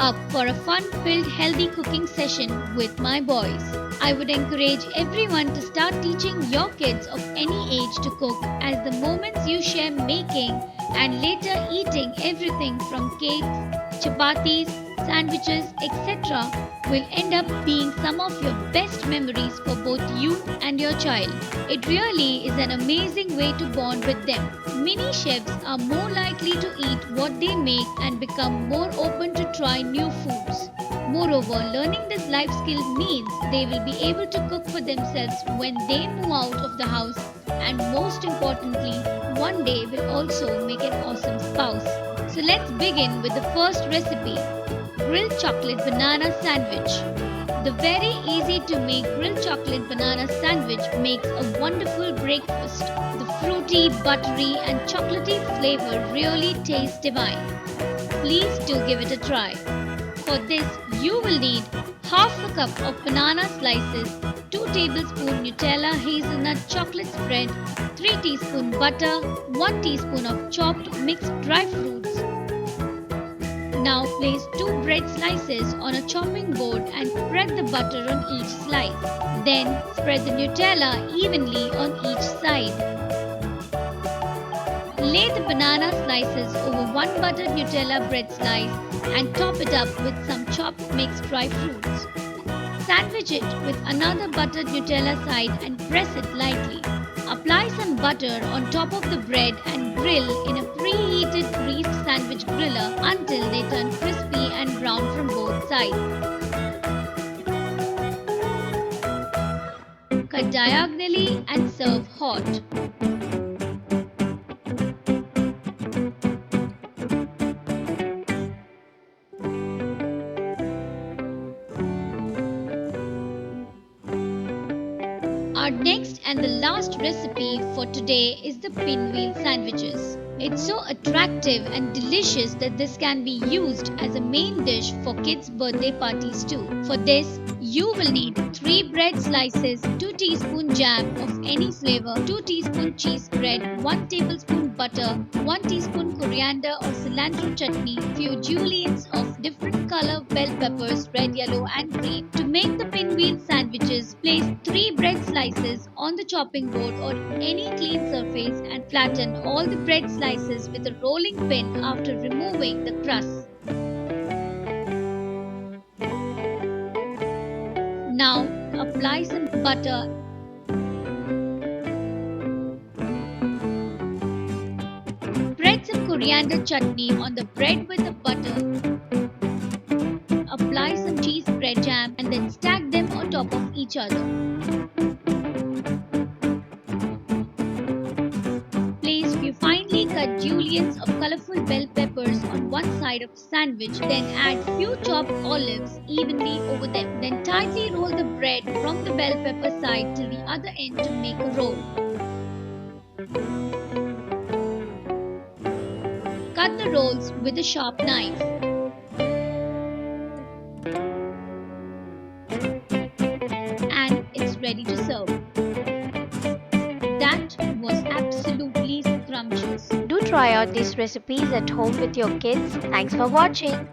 up for a fun-filled healthy cooking session with my boys. I would encourage everyone to start teaching your kids of any age to cook, as the moments you share making and later eating everything from cakes, chapatis, sandwiches, etc. will end up being some of your best memories for both you and your child. It really is an amazing way to bond with them. Mini chefs are more likely to eat what they make and become more open to try new foods. Moreover, learning this life skill means they will be able to cook for themselves when they move out of the house, and most importantly, one day will also make an awesome spouse. So let's begin with the first recipe: grilled chocolate banana sandwich. The very easy to make grilled chocolate banana sandwich makes a wonderful breakfast. The fruity, buttery, and chocolatey flavor really tastes divine. Please do give it a try. For this, you will need half a cup of banana slices, 2 tablespoons Nutella hazelnut chocolate spread, 3 teaspoons butter, 1 teaspoon of chopped mixed dry fruits. Now place 2 bread slices on a chopping board and spread the butter on each slice. Then spread the Nutella evenly on each side. Lay the banana slices over one buttered Nutella bread slice and top it up with some chopped mixed dry fruits. Sandwich it with another buttered Nutella side and press it lightly. Apply some butter on top of the bread and grill in a preheated greased sandwich griller until they turn crispy and brown from both sides. Cut diagonally and serve hot. Our next and the last recipe for today is the pinwheel sandwiches. It's so attractive and delicious that this can be used as a main dish for kids' birthday parties too. For this, you will need 3 bread slices, 2 teaspoon jam of any flavor, 2 teaspoon cheese spread, 1 tablespoon butter, 1 teaspoon coriander or cilantro chutney, few juliennes of different color bell peppers, red, yellow and green. To make the pinwheel sandwiches, place 3 bread slices on the chopping board or any clean surface and flatten all the bread slices with a rolling pin after removing the crust. Now apply some butter. Spread some coriander chutney on the bread with the butter. Apply some cheese spread jam and then stack them on top of each other. Place few finely cut juliennes of colorful bell peppers on one side of the sandwich, then add few chopped olives evenly over them. Then tightly roll the bread from the bell pepper side till the other end to make a roll. Cut the rolls with a sharp knife. And it's ready to serve. That was absolutely scrumptious. Do try out these recipes at home with your kids. Thanks for watching.